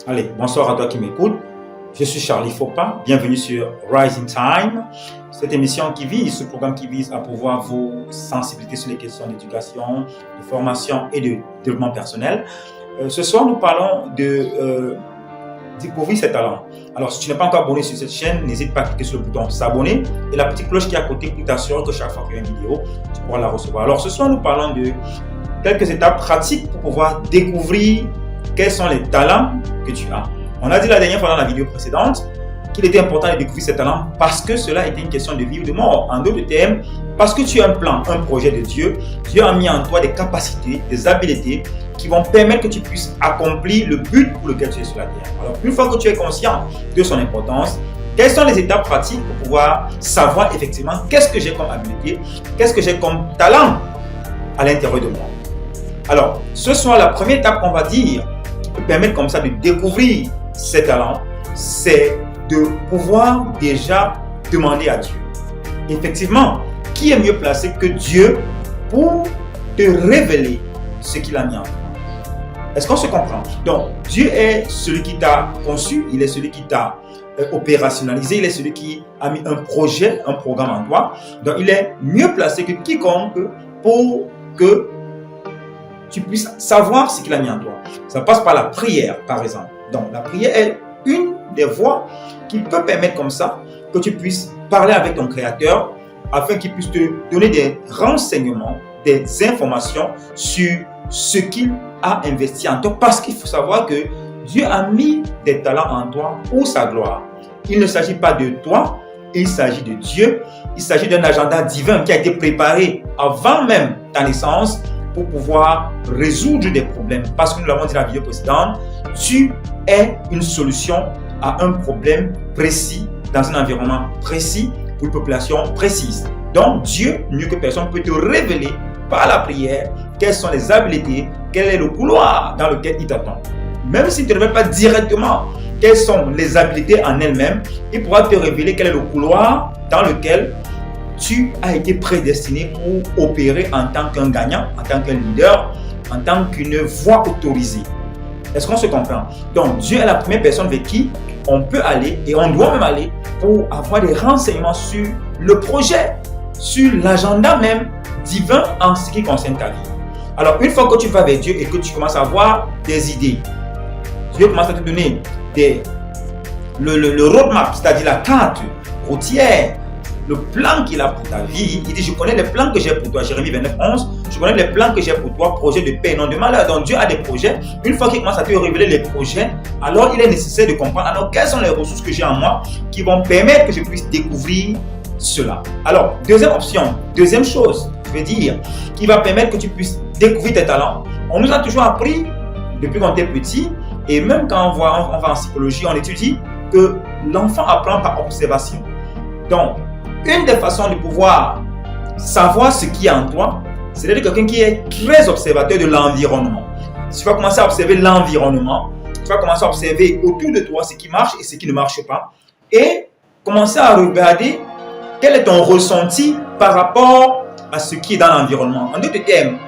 Allez, bonsoir à toi qui m'écoute. Je suis Charlie Fopa. Bienvenue sur Rising Time. Cette émission ce programme qui vise à pouvoir vous sensibiliser sur les questions d'éducation, de formation et de développement personnel. Ce soir, nous parlons de découvrir ses talents. Alors, si tu n'es pas encore abonné sur cette chaîne, n'hésite pas à cliquer sur le bouton s'abonner et la petite cloche qui est à côté pour t'assurer que chaque fois qu'il y a une vidéo, tu pourras la recevoir. Alors, ce soir, nous parlons de quelques étapes pratiques pour pouvoir découvrir quels sont les talents que tu as. On a dit la dernière fois dans la vidéo précédente qu'il était important de découvrir ces talents parce que cela était une question de vie ou de mort. En d'autres termes, parce que tu as un plan, un projet de Dieu, Dieu a mis en toi des capacités, des habiletés qui vont permettre que tu puisses accomplir le but pour lequel tu es sur la terre. Alors, une fois que tu es conscient de son importance, quelles sont les étapes pratiques pour pouvoir savoir effectivement qu'est-ce que j'ai comme habileté, qu'est-ce que j'ai comme talent à l'intérieur de moi. Alors, ce soir, la première étape qu'on va dire qui peut permettre comme ça de découvrir ses talents, c'est de pouvoir déjà demander à Dieu. Effectivement, qui est mieux placé que Dieu pour te révéler ce qu'il a mis en toi? Est-ce qu'on se comprend? Donc, Dieu est celui qui t'a conçu, il est celui qui t'a opérationnalisé, il est celui qui a mis un projet, un programme en toi. Donc, il est mieux placé que quiconque pour que tu puisses savoir ce qu'il a mis en toi. Ça passe par la prière, par exemple. Donc, la prière est une des voies qui peut permettre comme ça que tu puisses parler avec ton Créateur afin qu'il puisse te donner des renseignements, des informations sur ce qu'il a investi en toi. Parce qu'il faut savoir que Dieu a mis des talents en toi pour sa gloire. Il ne s'agit pas de toi, il s'agit de Dieu. Il s'agit d'un agenda divin qui a été préparé avant même ta naissance pour pouvoir résoudre des problèmes. Parce que nous l'avons dit dans la vidéo précédente, tu es une solution à un problème précis, dans un environnement précis, pour une population précise. Donc Dieu, mieux que personne, peut te révéler par la prière quelles sont les habiletés, quel est le couloir dans lequel il t'attend. Même s'il ne te révèle pas directement quelles sont les habiletés en elles-mêmes, il pourra te révéler quel est le couloir dans lequel tu as été prédestiné pour opérer en tant qu'un gagnant, en tant qu'un leader, en tant qu'une voix autorisée. Est-ce qu'on se comprend? Donc, Dieu est la première personne avec qui on peut aller et on doit même aller pour avoir des renseignements sur le projet, sur l'agenda même divin en ce qui concerne ta vie. Alors, une fois que tu vas avec Dieu et que tu commences à avoir des idées, Dieu commence à te donner le roadmap, c'est-à-dire la carte routière, le plan qu'il a pour ta vie. Il dit, je connais les plans que j'ai pour toi, Jérémie 29, 11. Je connais les plans que j'ai pour toi, projet de paix et non de malheur. Donc Dieu a des projets. Une fois qu'il commence à te révéler les projets, alors il est nécessaire de comprendre, alors quelles sont les ressources que j'ai en moi qui vont permettre que je puisse découvrir cela. Alors, deuxième option, deuxième chose, je veux dire, qui va permettre que tu puisses découvrir tes talents. On nous a toujours appris, depuis qu'on était petit, et même quand on va en psychologie, on étudie que l'enfant apprend par observation. Donc, une des façons de pouvoir savoir ce qui est en toi, c'est d'être quelqu'un qui est très observateur de l'environnement. Si tu vas commencer à observer l'environnement, tu vas commencer à observer autour de toi ce qui marche et ce qui ne marche pas et commencer à regarder quel est ton ressenti par rapport à ce qui est dans l'environnement. En d'autres termes,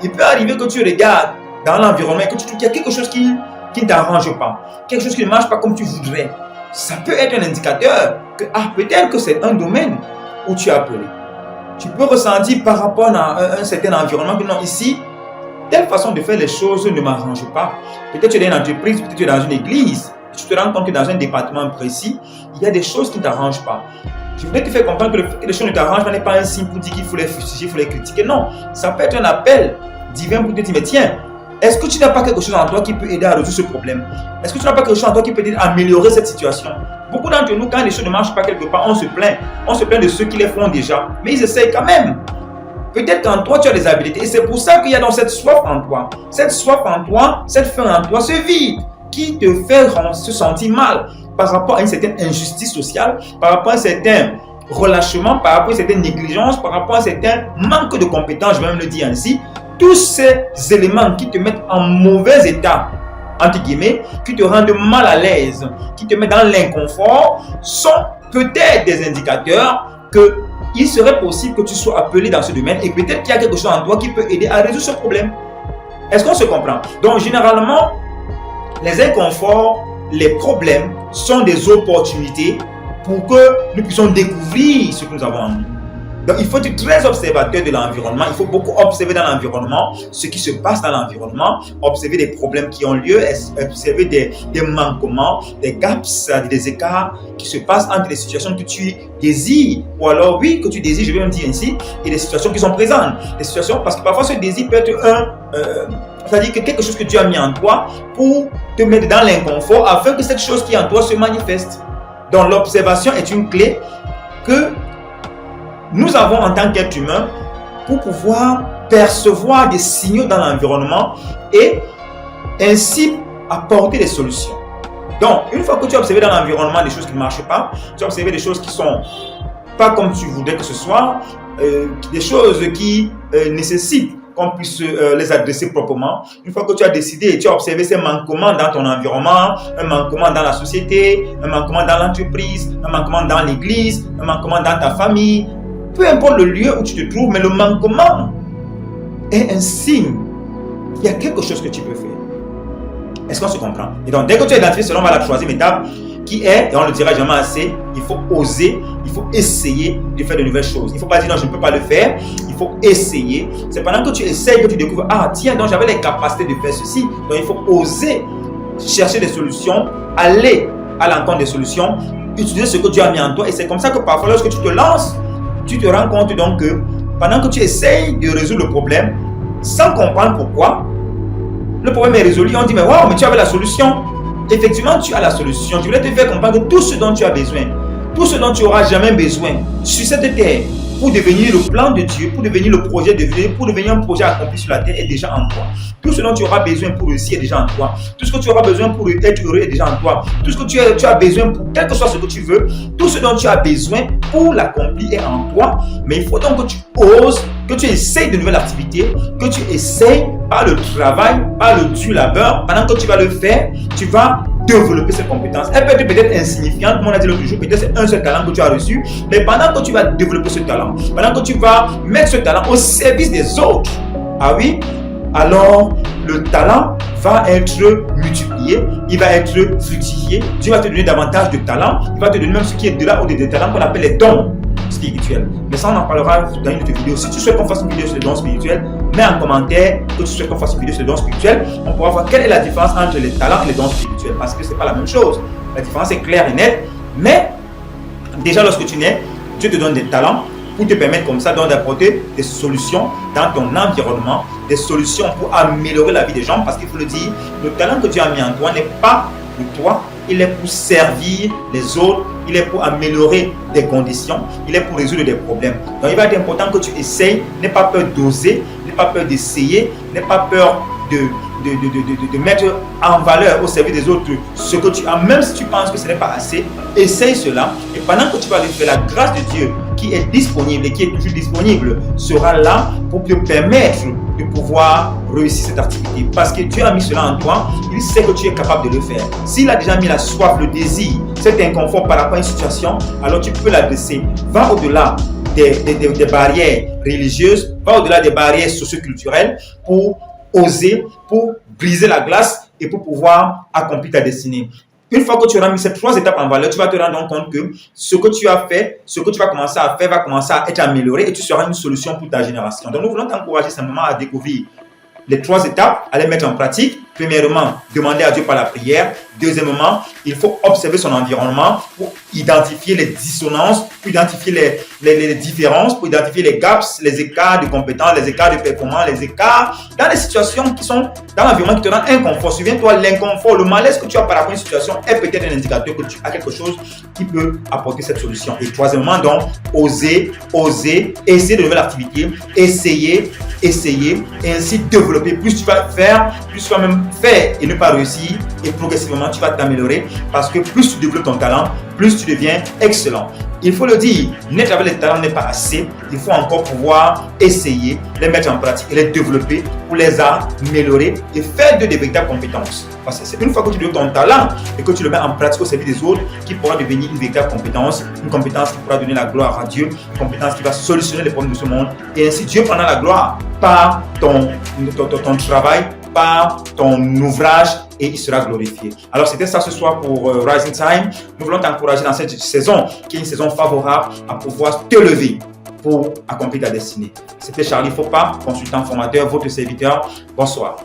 il peut arriver que tu regardes dans l'environnement et que tu trouves qu'il y a quelque chose qui ne t'arrange pas, quelque chose qui ne marche pas comme tu voudrais. Ça peut être un indicateur que peut-être que c'est un domaine où tu es appelé. Tu peux ressentir par rapport à un certain environnement que non, ici, telle façon de faire les choses ne m'arrange pas. Peut-être tu es dans une entreprise, peut-être tu es dans une église. Tu te rends compte que dans un département précis, il y a des choses qui ne t'arrangent pas. Je voudrais te faire comprendre que le fait que les choses ne t'arrangent pas n'est pas un signe pour dire qu'il faut les fustiger, il faut les critiquer. Non, ça peut être un appel divin pour te dire, mais tiens, est-ce que tu n'as pas quelque chose en toi qui peut aider à résoudre ce problème? Est-ce que tu n'as pas quelque chose en toi qui peut aider à améliorer cette situation? Beaucoup d'entre nous, quand les choses ne marchent pas quelque part, on se plaint. On se plaint de ceux qui les font déjà. Mais ils essayent quand même. Peut-être qu'en toi, tu as des habiletés. Et c'est pour ça qu'il y a dans cette soif en toi. Cette soif en toi, cette faim en toi, ce vide qui te fait se sentir mal par rapport à une certaine injustice sociale, par rapport à un certain relâchement, par rapport à une certaine négligence, par rapport à un certain manque de compétences, je vais même le dire ainsi. Tous ces éléments qui te mettent en mauvais état, entre guillemets, qui te rendent mal à l'aise, qui te mettent dans l'inconfort, sont peut-être des indicateurs qu'il serait possible que tu sois appelé dans ce domaine et peut-être qu'il y a quelque chose en toi qui peut aider à résoudre ce problème. Est-ce qu'on se comprend? Donc, généralement, les inconforts, les problèmes sont des opportunités pour que nous puissions découvrir ce que nous avons en nous. Donc, il faut être très observateur de l'environnement. Il faut beaucoup observer dans l'environnement ce qui se passe dans l'environnement, observer des problèmes qui ont lieu, observer des manquements, des gaps, des écarts qui se passent entre les situations que tu désires, ou alors, oui, que tu désires, je vais même dire ainsi, et les situations qui sont présentes. Les situations, parce que parfois ce désir peut être c'est-à-dire que quelque chose que Dieu a mis en toi pour te mettre dans l'inconfort afin que cette chose qui est en toi se manifeste. Donc, l'observation est une clé que nous avons en tant qu'être humain pour pouvoir percevoir des signaux dans l'environnement et ainsi apporter des solutions. Donc, une fois que tu as observé dans l'environnement des choses qui ne marchent pas, tu as observé des choses qui ne sont pas comme tu voudrais que ce soit, des choses qui nécessitent qu'on puisse les adresser proprement. Une fois que tu as décidé et tu as observé ces manquements dans ton environnement, un manquement dans la société, un manquement dans l'entreprise, un manquement dans l'église, un manquement dans ta famille, peu importe le lieu où tu te trouves, mais le manquement est un signe qu'il y a quelque chose que tu peux faire. Est-ce qu'on se comprend? Et donc, dès que tu as identifié cela, on va à la troisième étape qui est, et on ne le dira jamais assez, il faut oser, il faut essayer de faire de nouvelles choses. Il ne faut pas dire non, je ne peux pas le faire, il faut essayer. C'est pendant que tu essayes que tu découvres, ah tiens, donc j'avais les capacités de faire ceci. Donc, il faut oser chercher des solutions, aller à l'encontre des solutions, utiliser ce que Dieu a mis en toi. Et c'est comme ça que parfois, lorsque tu te lances, tu te rends compte donc que pendant que tu essayes de résoudre le problème, sans comprendre pourquoi, le problème est résolu. On dit, mais waouh, mais tu avais la solution. Effectivement, tu as la solution. Je voulais te faire comprendre que tout ce dont tu as besoin, tout ce dont tu n'auras jamais besoin sur cette terre, pour devenir le plan de Dieu, pour devenir le projet de Dieu, pour devenir un projet accompli sur la terre est déjà en toi. Tout ce dont tu auras besoin pour réussir est déjà en toi. Tout ce que tu auras besoin pour être heureux est déjà en toi. Tout ce que tu as besoin pour, quel que soit ce que tu veux, tout ce dont tu as besoin pour l'accomplir est en toi. Mais il faut donc que tu oses, que tu essayes de nouvelles activités, que tu essayes par le travail, par le dur labeur. Pendant que tu vas le faire, tu vas développer cette compétence. Elle peut être peut-être insignifiante, comme on a dit l'autre jour, peut-être c'est un seul talent que tu as reçu, mais pendant que tu vas développer ce talent, pendant que tu vas mettre ce talent au service des autres, ah oui, alors le talent va être multiplié, il va être fructifié, Dieu va te donner davantage de talent, il va te donner même ce qui est de là ou des talents qu'on appelle les dons spirituels. Mais ça, on en parlera dans une autre vidéo. Si tu souhaites qu'on fasse une vidéo sur les dons spirituels, mets en commentaire que tu souhaites qu'on fasse une vidéo sur les dons spirituels. On pourra voir quelle est la différence entre les talents et les dons spirituels, parce que ce n'est pas la même chose. La différence est claire et nette, mais déjà lorsque tu nais, Dieu te donne des talents pour te permettre comme ça d'apporter des solutions dans ton environnement, des solutions pour améliorer la vie des gens, parce qu'il faut le dire, le talent que Dieu a mis en toi n'est pas de toi, il est pour servir les autres, il est pour améliorer des conditions, il est pour résoudre des problèmes. Donc il va être important que tu essayes, n'aie pas peur d'oser, n'aie pas peur d'essayer, n'aie pas peur de mettre en valeur au service des autres ce que tu as, même si tu penses que ce n'est pas assez, essaye cela. Et pendant que tu vas le faire, la grâce de Dieu qui est disponible et qui est toujours disponible sera là pour te permettre de pouvoir réussir cette activité. Parce que Dieu a mis cela en toi, il sait que tu es capable de le faire. S'il a déjà mis la soif, le désir, cet inconfort par rapport à une situation, alors tu peux l'adresser. Va au-delà des barrières religieuses, va au-delà des barrières socioculturelles pour oser, pour briser la glace et pour pouvoir accomplir ta destinée. Une fois que tu auras mis ces 3 étapes en valeur, tu vas te rendre compte que ce que tu as fait, ce que tu vas commencer à faire va commencer à être amélioré et tu seras une solution pour ta génération. Donc nous voulons t'encourager simplement à découvrir les 3 étapes, à les mettre en pratique. Premièrement, demander à Dieu par la prière. Deuxièmement, il faut observer son environnement pour identifier les dissonances, pour identifier les différences, pour identifier les gaps, les écarts de compétences, les écarts de performance, les écarts dans les situations qui sont dans l'environnement qui te rendent inconfort. Souviens-toi, l'inconfort, le malaise que tu as par rapport à une situation est peut-être un indicateur que tu as quelque chose qui peut apporter cette solution. Et troisièmement, donc, oser, essayer de nouvelles activités, essayer, et ainsi développer. Plus tu vas faire, plus tu vas même faire et ne pas réussir, et progressivement tu vas t'améliorer, parce que plus tu développes ton talent, plus tu deviens excellent. Il faut le dire, naître avec les talents n'est pas assez, il faut encore pouvoir essayer, les mettre en pratique et les développer pour les améliorer et faire de véritables compétences. Parce que c'est une fois que tu développes ton talent et que tu le mets en pratique au service des autres qui pourra devenir une véritable compétence, une compétence qui pourra donner la gloire à Dieu, une compétence qui va solutionner les problèmes de ce monde, et ainsi Dieu prendra la gloire par ton travail, par ton ouvrage et il sera glorifié. Alors, c'était ça ce soir pour Rising Time. Nous voulons t'encourager dans cette saison, qui est une saison favorable à pouvoir te lever pour accomplir ta destinée. C'était Charlie Fopa, consultant formateur, votre serviteur. Bonsoir.